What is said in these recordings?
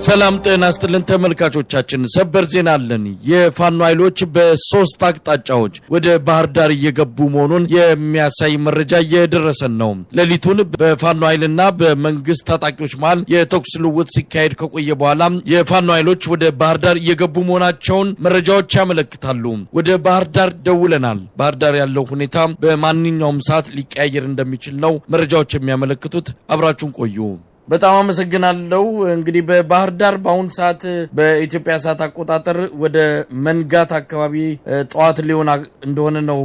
ሰላም ጤና ይስጥልን ተመልካቾቻችን፣ ሰበር ዜና አለን። የፋኖ ኃይሎች በሶስት አቅጣጫዎች ወደ ባህር ዳር እየገቡ መሆኑን የሚያሳይ መረጃ እየደረሰን ነው። ሌሊቱን በፋኖ ኃይልና በመንግስት ታጣቂዎች መሃል የተኩስ ልውውጥ ሲካሄድ ከቆየ በኋላ የፋኖ ኃይሎች ወደ ባህር ዳር እየገቡ መሆናቸውን መረጃዎች ያመለክታሉ። ወደ ባህር ዳር ደውለናል። ባህር ዳር ያለው ሁኔታ በማንኛውም ሰዓት ሊቀያየር እንደሚችል ነው መረጃዎች የሚያመለክቱት። አብራችሁን ቆዩ። በጣም አመሰግናለሁ። እንግዲህ በባህር ዳር በአሁን ሰዓት በኢትዮጵያ ሰዓት አቆጣጠር ወደ መንጋት አካባቢ ጠዋት ሊሆን እንደሆነ ነው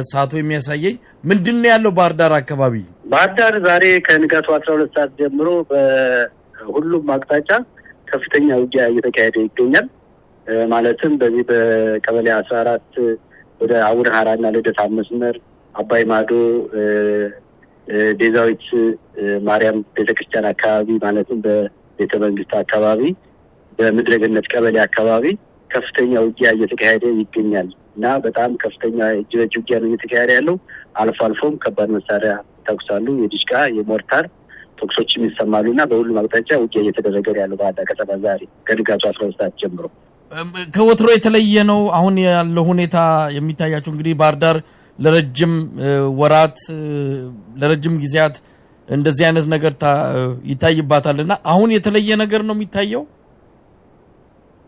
ሰዓቱ የሚያሳየኝ። ምንድነው ያለው ባህር ዳር አካባቢ? ባህር ዳር ዛሬ ከንጋቱ 12 ሰዓት ጀምሮ በሁሉም አቅጣጫ ከፍተኛ ውጊያ እየተካሄደ ይገኛል። ማለትም በዚህ በቀበሌ 14 ወደ አቡነ ሐራና ልደታ መስመር አባይ ማዶ ዴዛዊት ማርያም ቤተክርስቲያን አካባቢ ማለትም በቤተ መንግስት አካባቢ በምድረገነት ቀበሌ አካባቢ ከፍተኛ ውጊያ እየተካሄደ ይገኛል እና በጣም ከፍተኛ እጅ ውጊያ ነው እየተካሄደ ያለው። አልፎ አልፎም ከባድ መሳሪያ ተኩሳሉ፣ የዲሽቃ የሞርታር ተኩሶችም ይሰማሉና በሁሉም አቅጣጫ ውጊያ እየተደረገ ያለው ባህር ዳር ከተማ ዛሬ ከንጋቱ 12 ሰዓት ጀምሮ። ከወትሮ የተለየ ነው አሁን ያለው ሁኔታ የሚታያቸው? እንግዲህ ባህር ዳር ለረጅም ወራት ለረጅም ጊዜያት እንደዚህ አይነት ነገር ይታይባታልና አሁን የተለየ ነገር ነው የሚታየው?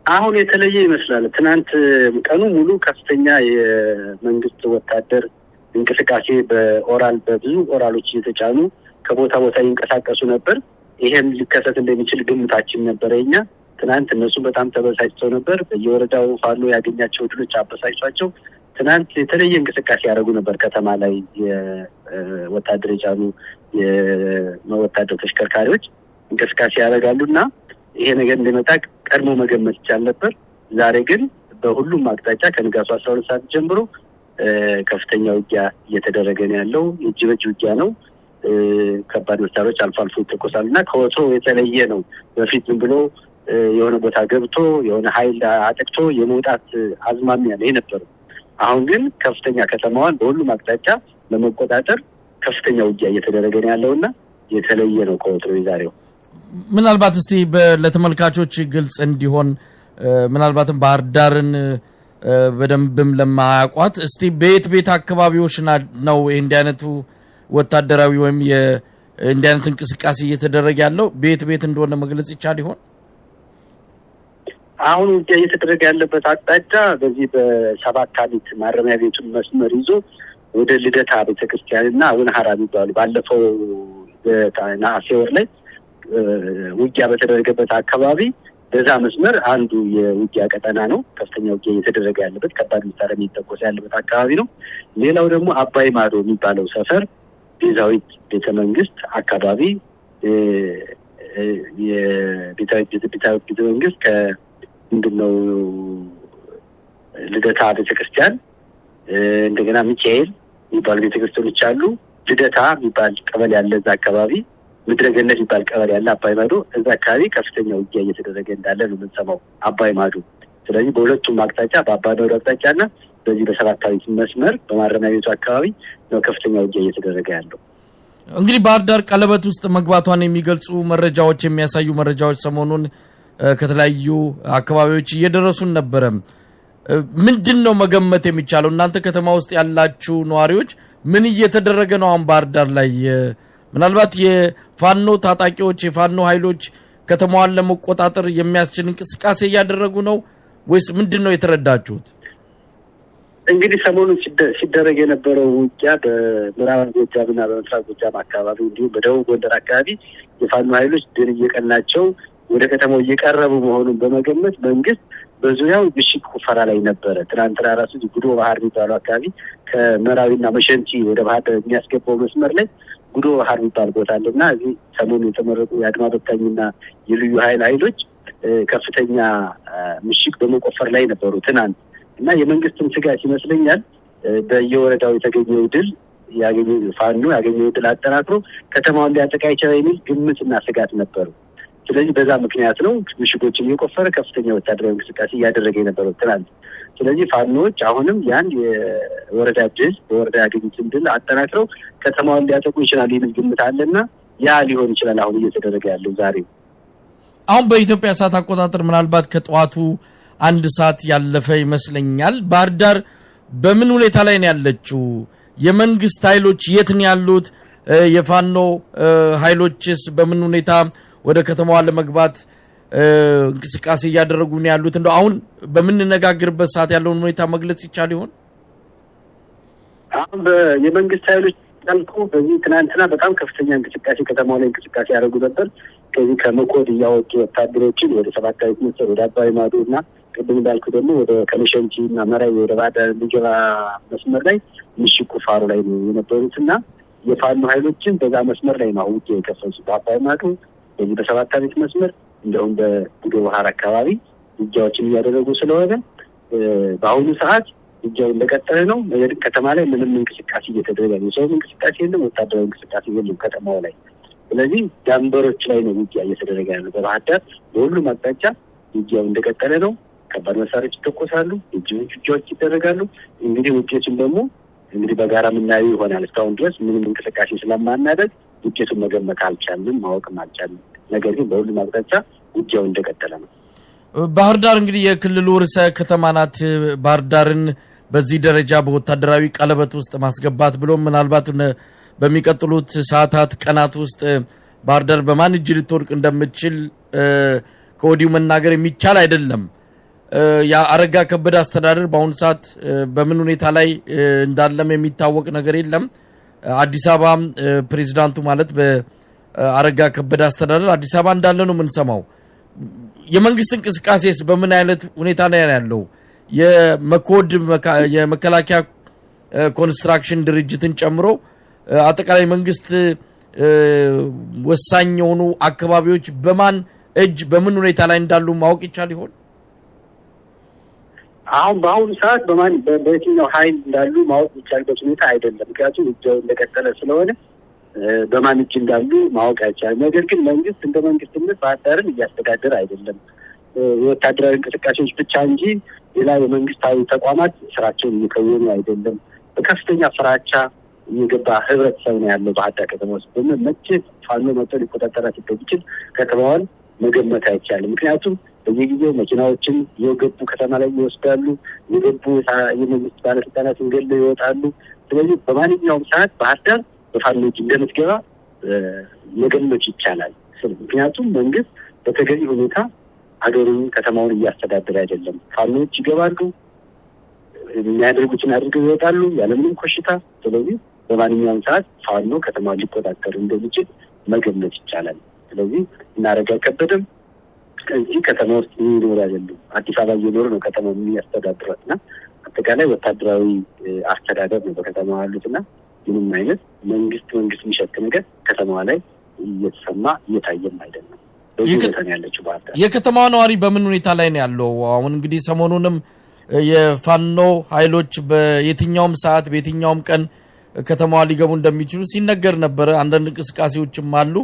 አሁን የተለየ ይመስላል። ትናንት ቀኑ ሙሉ ከፍተኛ የመንግስት ወታደር እንቅስቃሴ በብዙ ኦራሎች እየተጫኑ ከቦታ ቦታ ይንቀሳቀሱ ነበር። ይሄም ሊከሰት እንደሚችል ግምታችን ነበር የኛ። ትናንት እነሱ በጣም ተበሳጭተው ነበር። በየወረዳው ፋኖ ያገኛቸው ድሎች አበሳጭቷቸው ትናንት የተለየ እንቅስቃሴ ያደረጉ ነበር። ከተማ ላይ የወታደር የጫኑ የወታደር ተሽከርካሪዎች እንቅስቃሴ ያደርጋሉና ይሄ ነገር እንደመጣ ቀድሞ መገመት ይቻል ነበር። ዛሬ ግን በሁሉም አቅጣጫ ከንጋቱ 12 ሰዓት ጀምሮ ከፍተኛ ውጊያ እየተደረገ ነው ያለው። እጅ በእጅ ውጊያ ነው። ከባድ መሳሪያዎች አልፎ አልፎ ይተኮሳሉና ከወትሮ የተለየ ነው። በፊት ዝም ብሎ የሆነ ቦታ ገብቶ የሆነ ኃይል አጥቅቶ የመውጣት አዝማሚያ ነው የነበረው። አሁን ግን ከፍተኛ ከተማዋን በሁሉም አቅጣጫ ለመቆጣጠር ከፍተኛ ውጊያ እየተደረገ ነው ያለውና የተለየ ነው ከወትሮ ዛሬው። ምናልባት እስቲ ለተመልካቾች ግልጽ እንዲሆን ምናልባትም ባህር ዳርን በደንብም ለማያውቋት እስቲ ቤት አካባቢዎች ነው እንዲህ አይነቱ ወታደራዊ ወይም እንዲህ አይነት እንቅስቃሴ እየተደረገ ያለው ቤት እንደሆነ መግለጽ ይቻል ይሆን? አሁን ውጊያ እየተደረገ ያለበት አቅጣጫ በዚህ በሰባት አመት ማረሚያ ቤቱን መስመር ይዞ ወደ ልደታ ቤተክርስቲያንና አቡነ ሐራ የሚባሉ ባለፈው ነሐሴ ወር ላይ ውጊያ በተደረገበት አካባቢ በዛ መስመር አንዱ የውጊያ ቀጠና ነው። ከፍተኛ ውጊያ እየተደረገ ያለበት ከባድ መሳሪያ የሚተኮስ ያለበት አካባቢ ነው። ሌላው ደግሞ አባይ ማዶ የሚባለው ሰፈር ዴዛዊት ቤተ መንግስት አካባቢ የቤታዊት ቤተ መንግስት ምንድነው ልደታ ቤተክርስቲያን እንደገና ሚካኤል የሚባሉ ቤተክርስቲያኖች አሉ። ልደታ የሚባል ቀበሌ ያለ እዛ አካባቢ ምድረገነት የሚባል ቀበሌ ያለ አባይ ማዶ እዛ አካባቢ ከፍተኛ ውጊያ እየተደረገ እንዳለ ነው የምንሰማው አባይ ማዶ። ስለዚህ በሁለቱም አቅጣጫ በአባይ ማዶ አቅጣጫና በዚህ በሰባት አመት መስመር በማረሚያ ቤቱ አካባቢ ነው ከፍተኛ ውጊያ እየተደረገ ያለው። እንግዲህ ባህር ዳር ቀለበት ውስጥ መግባቷን የሚገልጹ መረጃዎች የሚያሳዩ መረጃዎች ሰሞኑን ከተለያዩ አካባቢዎች እየደረሱን ነበረ። ምንድነው መገመት የሚቻለው? እናንተ ከተማ ውስጥ ያላችሁ ነዋሪዎች ምን እየተደረገ ነው አሁን ባህር ዳር ላይ? ምናልባት የፋኖ ታጣቂዎች የፋኖ ኃይሎች ከተማዋን ለመቆጣጠር የሚያስችል እንቅስቃሴ እያደረጉ ነው ወይስ ምንድነው የተረዳችሁት? እንግዲህ ሰሞኑን ሲደረግ የነበረው ውጊያ በምዕራብ ጎጃምና በምስራቅ ጎጃም አካባቢ እንዲሁም በደቡብ ጎንደር አካባቢ የፋኖ ኃይሎች ድል እየቀናቸው ወደ ከተማው እየቀረቡ መሆኑን በመገመት መንግስት በዙሪያው ምሽግ ቁፈራ ላይ ነበረ። ትናንትና ራሱ ጉዶ ባህር የሚባለው አካባቢ ከመራዊና መሸንቲ ወደ ባህር ዳር የሚያስገባው መስመር ላይ ጉዶ ባህር የሚባል ቦታ አለና እዚህ ሰሞኑን የተመረጡ የአድማ በታኝና የልዩ ኃይሎች ከፍተኛ ምሽግ በመቆፈር ላይ ነበሩ ትናንት እና የመንግስትን ስጋት ይመስለኛል በየወረዳው የተገኘው ድል ፋኖ ያገኘው ድል አጠናክሮ ከተማውን ሊያጠቃ ይችላል የሚል ግምትና ስጋት ነበሩ። ስለዚህ በዛ ምክንያት ነው ምሽጎችን እየቆፈረ ከፍተኛ ወታደራዊ እንቅስቃሴ እያደረገ የነበረው ትናንት። ስለዚህ ፋኖዎች አሁንም ያን የወረዳ ድል በወረዳ ያገኙትን ድል አጠናክረው ከተማውን ሊያጠቁ ይችላል የሚል ግምት አለና ያ ሊሆን ይችላል አሁን እየተደረገ ያለው ዛሬ። አሁን በኢትዮጵያ ሰዓት አቆጣጠር ምናልባት ከጠዋቱ 1 ሰዓት ያለፈ ይመስለኛል። ባህር ዳር በምን ሁኔታ ላይ ነው ያለችው? የመንግስት ኃይሎች የት ነው ያሉት? የፋኖ ኃይሎችስ በምን ሁኔታ ወደ ከተማዋ ለመግባት እንቅስቃሴ እያደረጉ ነው ያሉት? እንደው አሁን በምንነጋገርበት ሰዓት ያለውን ሁኔታ መግለጽ ይቻል ይሆን? አሁን የመንግስት ኃይሎች ታልኩ በዚህ ትናንትና በጣም ከፍተኛ እንቅስቃሴ ከተማው ላይ እንቅስቃሴ ያደረጉ ነበር። ከዚህ ከመኮድ እያወጡ ወታደሮችን ወደ ሰባታዊት መስመር ወደ አባይ ማዶ እና ቅድም እንዳልኩ ደግሞ ወደ ከመሸንጂ እና መራዊ ወደ ባህር ዳር ሊገባ መስመር ላይ ምሽግ ቁፋሮ ላይ ነው የነበሩት እና የፋኖ ኃይሎችን በዛ መስመር ላይ ነው ውጊያ የከፈቱት። በአባይ ማዶ በዚህ በሰባታዊት መስመር እንደውም በጉዶ ባህር አካባቢ ውጊያዎችን እያደረጉ ስለሆነ በአሁኑ ሰዓት ውጊያው እንደቀጠለ ነው። ነገር ግን ከተማ ላይ ምንም እንቅስቃሴ እየተደረገ ነው። ሰው እንቅስቃሴ የለም፣ ወታደራዊ እንቅስቃሴ የለም ከተማው ላይ። ስለዚህ ዳንበሮች ላይ ነው ውጊያ እየተደረገ ያለው። በባህር ዳር በሁሉም አቅጣጫ ውጊያው እንደቀጠለ ነው። ከባድ መሳሪያዎች ይተኮሳሉ፣ ውጊያዎች ይደረጋሉ። እንግዲህ ውጤቱን ደግሞ በጋራ የምናየው ይሆናል። እስካሁን ድረስ ምንም እንቅስቃሴ ስለማናደርግ ውጤቱን መገመት አልቻልንም፣ ማወቅም አልቻልንም። ነገር ግን በሁሉም አቅጣጫ ውጊያው እንደቀጠለ ነው። ባህር ዳር እንግዲህ የክልሉ ርዕሰ ከተማ ናት። ባህር ዳርን በዚህ ደረጃ በወታደራዊ ቀለበት ውስጥ ማስገባት ብሎ ምናልባት በሚቀጥሉት ሰዓታት ቀናት ውስጥ ባህር ዳር በማን እጅ ልትወድቅ እንደምትችል ከወዲሁ መናገር የሚቻል አይደለም። የአረጋ ከበደ አስተዳደር በአሁኑ ሰዓት በምን ሁኔታ ላይ እንዳለም የሚታወቅ ነገር የለም። አዲስ አበባ ፕሬዚዳንቱ ማለት በአረጋ ከበደ አስተዳደር አዲስ አበባ እንዳለ ነው የምንሰማው። የመንግስት እንቅስቃሴስ በምን አይነት ሁኔታ ላይ ያለው? የመኮድ የመከላከያ ኮንስትራክሽን ድርጅትን ጨምሮ አጠቃላይ መንግስት ወሳኝ የሆኑ አካባቢዎች በማን እጅ በምን ሁኔታ ላይ እንዳሉ ማወቅ ይቻል ይሆን? አሁን በአሁኑ ሰዓት በየትኛው ኃይል እንዳሉ ማወቅ የሚቻልበት ሁኔታ አይደለም። ምክንያቱም ውጊያው እንደቀጠለ ስለሆነ በማን እጅ እንዳሉ ማወቅ አይቻልም። ነገር ግን መንግስት እንደ መንግስትነት ባህር ዳርን እያስተዳደረ አይደለም። የወታደራዊ እንቅስቃሴዎች ብቻ እንጂ ሌላ የመንግስታዊ ተቋማት ስራቸውን እየከወኑ አይደለም። በከፍተኛ ፍራቻ የገባ ህብረተሰብ ነው ያለው ባህር ዳር ከተማ ውስጥ። መቼ ፋኖ መጥቶ ሊቆጣጠራት እንደሚችል ከተማዋን መገመት አይቻልም። ምክንያቱም በየጊዜው መኪናዎችን የገቡ ከተማ ላይ ይወስዳሉ፣ የገቡ የመንግስት ባለስልጣናትን ገለው ይወጣሉ። ስለዚህ በማንኛውም ሰዓት ባህር ዳር በፋኖ እጅ እንደምትገባ መገመት ይቻላል። ምክንያቱም መንግስት በተገቢ ሁኔታ ሀገሩን ከተማውን እያስተዳደረ አይደለም። ፋኖች ይገባሉ፣ የሚያደርጉትን አድርገው ይወጣሉ ያለምንም ኮሽታ። ስለዚህ በማንኛውም ሰዓት ፋኖ ከተማውን ሊቆጣጠር እንደሚችል መገመት ይቻላል። ስለዚህ እናረጋ ከበደም እዚህ ከተማ ውስጥ የሚኖሩ አይደሉም። አዲስ አበባ እየኖሩ ነው ከተማው የሚያስተዳድሯት እና አጠቃላይ ወታደራዊ አስተዳደር ነው በከተማ ያሉትና ምንም አይነት መንግስት የሚሸት ነገር ከተማዋ ላይ እየተሰማ እየታየም አይደለም። ያለችው ባህር ዳር የከተማዋ ነዋሪ በምን ሁኔታ ላይ ነው ያለው? አሁን እንግዲህ ሰሞኑንም የፋኖ ኃይሎች በየትኛውም ሰዓት በየትኛውም ቀን ከተማዋ ሊገቡ እንደሚችሉ ሲነገር ነበረ። አንዳንድ እንቅስቃሴዎችም አሉ።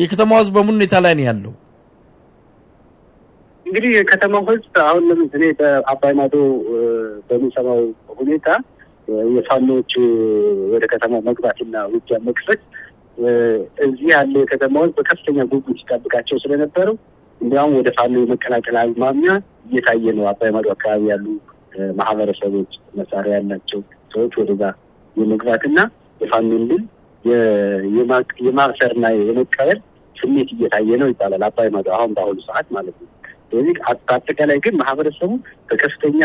የከተማዋ ህዝብ በምን ሁኔታ ላይ ነው ያለው? እንግዲህ የከተማው ህዝብ አሁን ለምሳሌ በአባይ ማዶ በሚሰማው ሁኔታ የፋኖች ወደ ከተማ መግባትና ውጊያ መክፈት እዚህ ያለ የከተማው በከፍተኛ ጉጉት ሲጠብቃቸው ስለነበረው እንዲያውም ወደ ፋኖ የመቀላቀል አዝማሚያ እየታየ ነው። አባይ ማዶ አካባቢ ያሉ ማህበረሰቦች መሳሪያ ያላቸው ሰዎች ወደዛ የመግባትና የፋኖን ድል የማሰርና የመቀበል ስሜት እየታየ ነው ይባላል። አባይ ማዶ አሁን በአሁኑ ሰዓት ማለት ነው። ስለዚህ አጠቃላይ ግን ማህበረሰቡ በከፍተኛ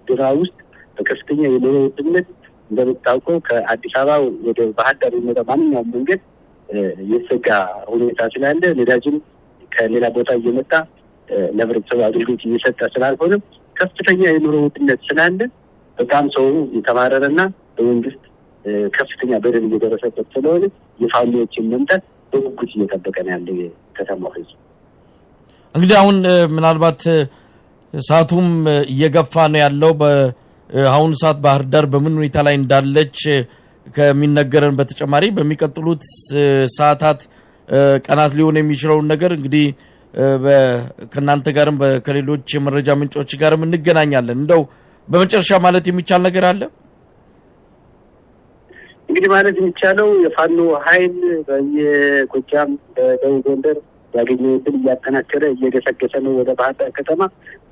ድራ ውስጥ በከፍተኛ የኑሮ ውድነት እንደምታውቀው ከአዲስ አበባ ወደ ባህር ዳር የሚመጣ ማንኛውም መንገድ የተዘጋ ሁኔታ ስላለ ነዳጅም ከሌላ ቦታ እየመጣ ለህብረተሰቡ አገልግሎት እየሰጠ ስላልሆነ ከፍተኛ የኑሮ ውድነት ስላለ በጣም ሰው የተማረረና በመንግስት ከፍተኛ በደል እየደረሰበት ስለሆነ የፋኖችን መምጣት በጉጉት እየጠበቀ ነው ያለው የከተማው ህዝብ። እንግዲህ አሁን ምናልባት ሰዓቱም እየገፋ ነው ያለው። በአሁኑ ሰዓት ባህር ዳር በምን ሁኔታ ላይ እንዳለች ከሚነገረን በተጨማሪ በሚቀጥሉት ሰዓታት ቀናት ሊሆን የሚችለውን ነገር እንግዲህ ከእናንተ ጋርም ከሌሎች የመረጃ ምንጮች ጋርም እንገናኛለን። እንደው በመጨረሻ ማለት የሚቻል ነገር አለ? እንግዲህ ማለት የሚቻለው የፋኖ ኃይል በየጎጃም፣ በደቡብ ጎንደር፣ ያገኘው ድል እያጠናከረ እየገሰገሰ ነው ወደ ባህር ዳር ከተማ።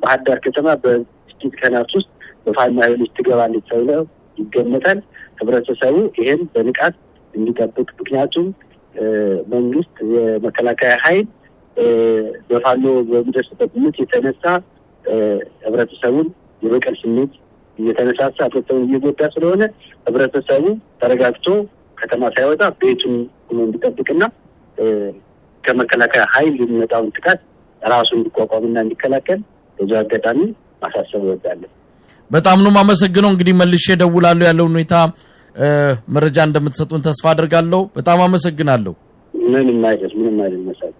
ባህር ዳር ከተማ በጥቂት ቀናት ውስጥ በፋኖ ኃይሎች ትገባለች ተብሎ ይገመታል። ህብረተሰቡ ይሄን በንቃት እንዲጠብቅ፣ ምክንያቱም መንግስት የመከላከያ ኃይል በፋኖ በሚደርስበት ምት የተነሳ ህብረተሰቡን የበቀል ስሜት እየተነሳሳ ህብረተሰቡን እየጎዳ ስለሆነ ህብረተሰቡ ተረጋግቶ ከተማ ሳይወጣ ቤቱን ሆኖ እንዲጠብቅና ከመከላከያ ኃይል የሚመጣውን ጥቃት ራሱ እንዲቋቋምና እንዲከላከል በዚህ አጋጣሚ ማሳሰብ እወዳለሁ። በጣም ነው የማመሰግነው። እንግዲህ መልሼ እደውላለሁ። ያለውን ሁኔታ መረጃ እንደምትሰጡን ተስፋ አድርጋለሁ። በጣም አመሰግናለሁ። ምንም አይደል መሳይ